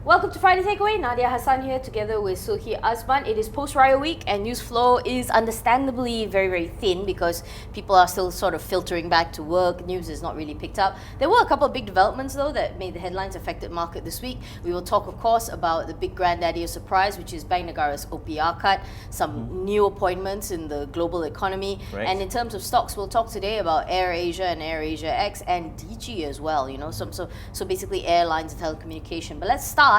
Welcome to Friday Takeaway. Nadia, Hassan here together with Sulhi, Azman. It is post-Raya week and news flow is understandably very, very thin because people are still sort of filtering back to work. News is not really picked up. There were a couple of big developments though that made the headlines, affected market this week. We will talk, of course, about the big granddaddy of surprise, which is Bank Negara's OPR cut, some new appointments in the global economy. Right. And in terms of stocks, we'll talk today about AirAsia and AirAsia X and DiGi as well, you know, so basically airlines and telecommunication. But let's start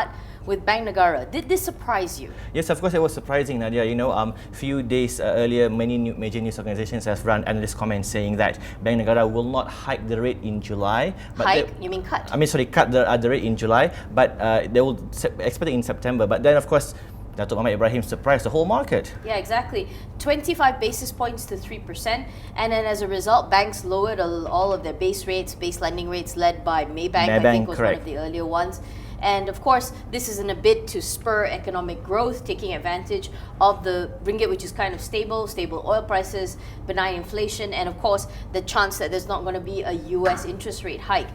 with Bank Negara. Did this surprise you? Yes, of course it was surprising, Nadia. You know, few days earlier, many major news organizations have run analyst comments saying that Bank Negara will not hike the rate in July. But Hike? You mean cut? Cut the rate in July, but they will expect it in September. But then, of course, Datuk Muhammad Ibrahim surprised the whole market. Yeah, exactly. 25 basis points to 3%. And then as a result, banks lowered all of their base lending rates, led by Maybank, I think was correct. one of the earlier ones. And of course, this is in a bid to spur economic growth, taking advantage of the ringgit, which is kind of stable oil prices, benign inflation, and of course, the chance that there's not going to be a US interest rate hike.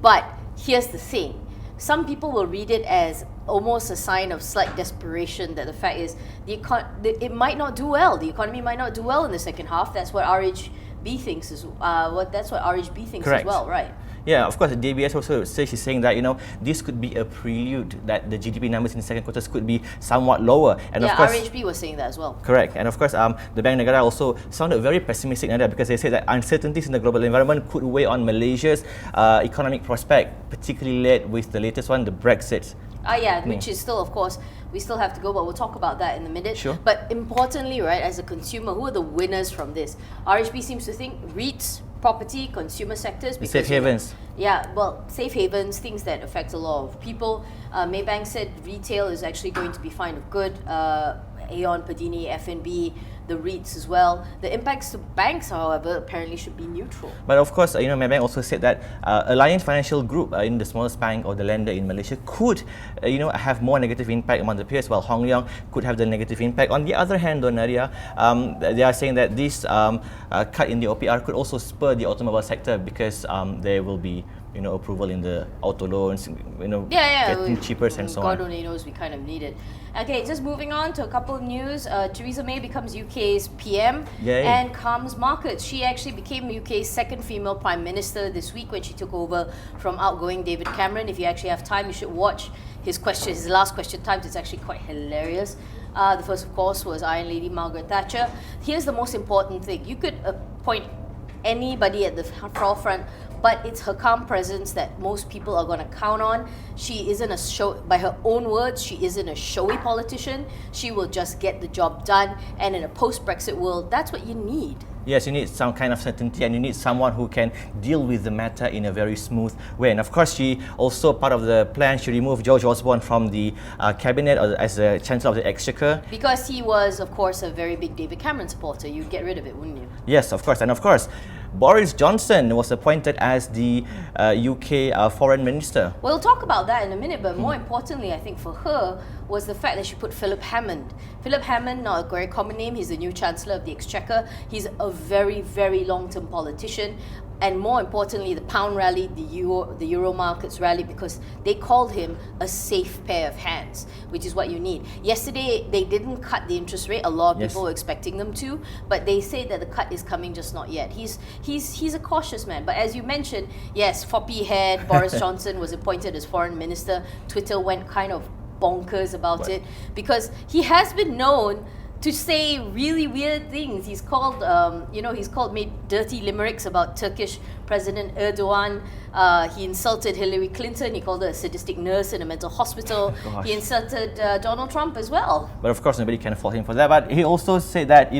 But here's the thing. Some people will read it as almost a sign of slight desperation that the fact is it might not do well. The economy might not do well in the second half. That's what RHB thinks as Correct. well, right? Yeah, of course, the DBS also says, she's saying that, you know, this could be a prelude that the GDP numbers in the second quarter could be somewhat lower. And yeah, of course, RHB was saying that as well. Correct. And of course, the Bank Negara also sounded very pessimistic, Nadia, because they said that uncertainties in the global environment could weigh on Malaysia's economic prospect, particularly led with the latest one, the Brexit. Which is still, of course, we still have to go, but we'll talk about that in a minute. Sure. But importantly, right, as a consumer, who are the winners from this? RHB seems to think REITs, property, consumer sectors. Because, safe havens. Safe havens, things that affect a lot of people. Maybank said retail is actually going to be fine of good. Aeon, Padini, F&B, the REITs as well. The impacts to banks, however, apparently should be neutral. But of course, you know, Maybank also said that Alliance Financial Group, the smallest bank or the lender in Malaysia, could, have more negative impact among the peers, while Hong Leong could have the negative impact. On the other hand, though, Nadia, they are saying that this cut in the OPR could also spur the automobile sector because there will be approval in the auto loans, getting cheaper and so on. God only knows, we kind of need it. Okay, just moving on to a couple of news. Theresa May becomes UK's PM and calms markets. She actually became UK's second female Prime Minister this week when she took over from outgoing David Cameron. If you actually have time, you should watch his last question times. It's actually quite hilarious. The first, of course, was Iron Lady Margaret Thatcher. Here's the most important thing. You could appoint anybody at the forefront, but it's her calm presence that most people are going to count on. She isn't by her own words, she isn't a showy politician. She will just get the job done. And in a post-Brexit world, that's what you need. Yes, you need some kind of certainty, and you need someone who can deal with the matter in a very smooth way. And of course, she also, part of the plan, she removed George Osborne from the cabinet as the Chancellor of the Exchequer. Because he was, of course, a very big David Cameron supporter. You'd get rid of it, wouldn't you? Yes, of course. And of course, Boris Johnson was appointed as the UK Foreign Minister. We'll talk about that in a minute, but more importantly, I think for her, was the fact that she put Philip Hammond. Philip Hammond, not a very common name, he's the new Chancellor of the Exchequer. He's a very, very long-term politician. And more importantly, the pound rallied, the euro markets rallied because they called him a safe pair of hands, which is what you need. Yesterday, they didn't cut the interest rate. A lot of people were expecting them to, but they say that the cut is coming, just not yet. He's a cautious man. But as you mentioned, yes, floppy-haired Boris Johnson was appointed as foreign minister. Twitter went kind of bonkers about it because he has been known to say really weird things. He's called, made dirty limericks about Turkish President Erdogan. He insulted Hillary Clinton. He called her a sadistic nurse in a mental hospital. He insulted Donald Trump as well. But of course, nobody can fault him for that. But he also said that,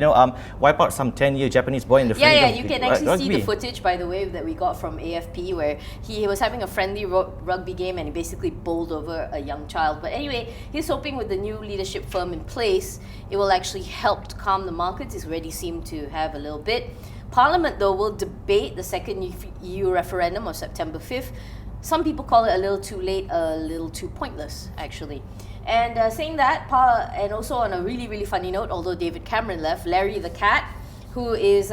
wipe out some 10-year Japanese boy in the you can actually see the footage, by the way, that we got from AFP, where he was having a friendly rugby game and he basically bowled over a young child. But anyway, he's hoping with the new leadership firm in place, it will actually help to calm the markets. It's already seemed to have a little bit. Parliament, though, will debate the second EU referendum of September 5th. Some people call it a little too late, a little too pointless, actually. And saying that, and also on a really, really funny note, although David Cameron left, Larry the cat, who is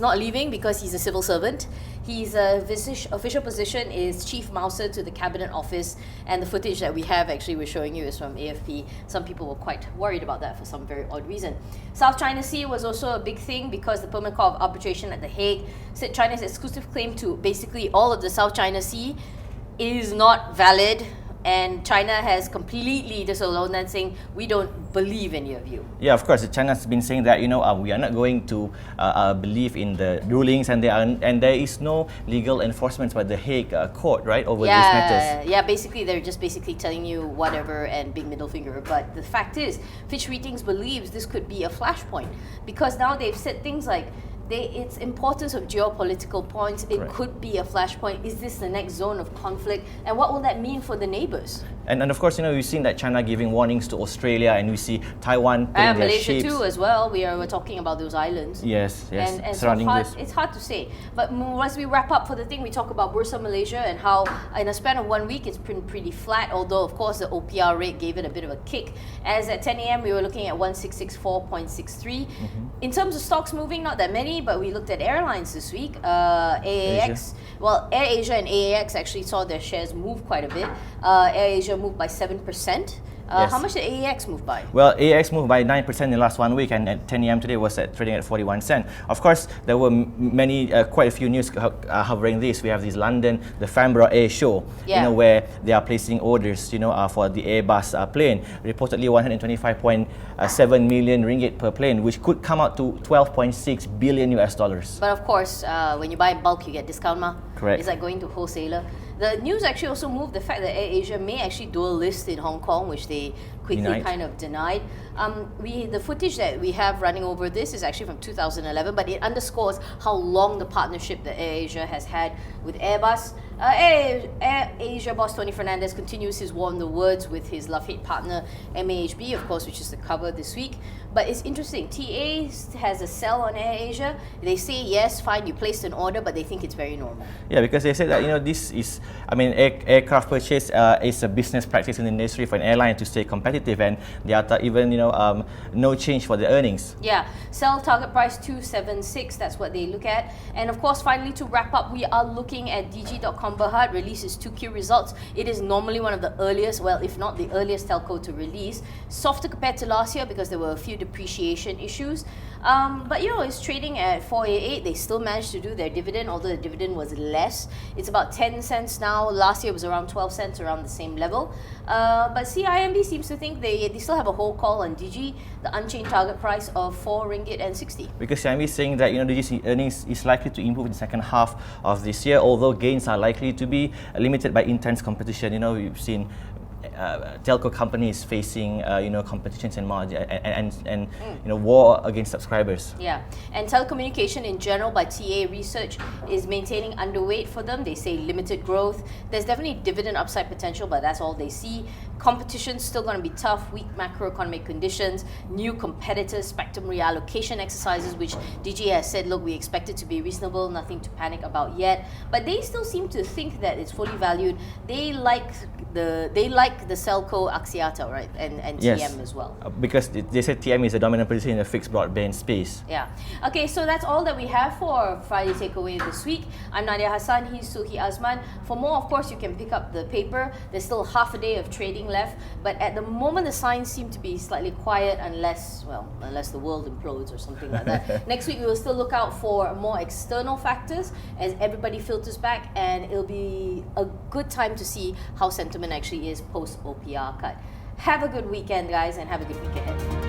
not leaving because he's a civil servant. His official position is chief mouser to the cabinet office, and the footage that we have actually we're showing you is from AFP. Some people were quite worried about that for some very odd reason. South China Sea was also a big thing because the Permanent Court of Arbitration at The Hague said China's exclusive claim to basically all of the South China Sea is not valid, and China has completely disallowed that, saying we don't believe in your view. Yeah, of course, China's been saying that we are not going to believe in the rulings, and there is no legal enforcement by the Hague court, right, over these matters. Yeah, basically they're just telling you whatever and big middle finger. But the fact is, Fitch Ratings believes this could be a flashpoint because now they've said things like its importance of geopolitical points, it Correct. could be a flashpoint. Is this the next zone of conflict? And what will that mean for the neighbours? And of course, we've seen that China giving warnings to Australia, and we see Taiwan putting And their Malaysia ships. too as well. We're talking about those islands. Yes, And surrounding so this. it's hard to say. But as we wrap up for the thing, we talk about Bursa Malaysia and how in a span of 1 week it's been pretty flat, although of course the OPR rate gave it a bit of a kick. As at 10 a.m. we were looking at 1664.63. In terms of stocks moving, not that many, but we looked at airlines this week. AAX, well, AirAsia and AAX actually saw their shares move quite a bit. AirAsia moved by 7%. Yes. How much did AAX move by? Well, AX moved by 9% in the last 1 week, and at 10 a.m. today was trading at 41 cents. Of course, there were quite a few news hovering this. We have this London, the Farnborough Air Show, where they are placing orders, for the Airbus plane. Reportedly 125.7 million ringgit per plane, which could come out to 12.6 billion US dollars. But of course, when you buy in bulk, you get discount, ma. Correct. It's like going to wholesaler. The news actually also moved the fact that AirAsia may actually dual list in Hong Kong, which they quickly kind of denied. The footage that we have running over this is actually from 2011, but it underscores how long the partnership that AirAsia has had with Airbus. AirAsia boss Tony Fernandez continues his war on the words with his love-hate partner MAHB, of course, which is the cover this week. But it's interesting, TA has a sell on AirAsia. They say, yes, fine, you placed an order, but they think it's very normal. Yeah, because they said that, this is, aircraft purchase is a business practice in the industry for an airline to stay competitive, and they are even, no change for the earnings. Yeah, sell target price 276, that's what they look at. And of course, finally, to wrap up, we are looking at DiGi.com Berhad releases 2Q results. It is normally one of the earliest, well, if not the earliest telco to release. Softer compared to last year because there were a few depreciation issues. But it's trading at 488. They still managed to do their dividend, although the dividend was less. It's about 10 cents now. Last year it was around 12 cents, around the same level. But CIMB seems to think they still have a whole call on DiGi, the unchanged target price of 4 ringgit and 60. Because CIMB is saying that DiGi's earnings is likely to improve in the second half of this year, although gains are likely to be limited by intense competition. We've seen telco companies facing competitions and margin and war against subscribers. Yeah, and telecommunication in general by TA Research is maintaining underweight for them. They say limited growth. There's definitely dividend upside potential, but that's all they see. Competition's still going to be tough, weak macroeconomic conditions, new competitors, spectrum reallocation exercises, which DiGi has said, look, we expect it to be reasonable, nothing to panic about yet. But they still seem to think that it's fully valued. They like the Celco Axiata, right, and yes, TM as well. Because they said TM is a dominant position in the fixed broadband space. Yeah. Okay, so that's all that we have for Friday Takeaway this week. I'm Nadia Hassan, he's Sulhi Azman. For more, of course, you can pick up the paper. There's still half a day of trading left, but at the moment the signs seem to be slightly quiet unless the world implodes or something like that. Next week we will still look out for more external factors as everybody filters back, and it'll be a good time to see how sentiment actually is post OPR cut. Have a good weekend, guys, and have a good week ahead.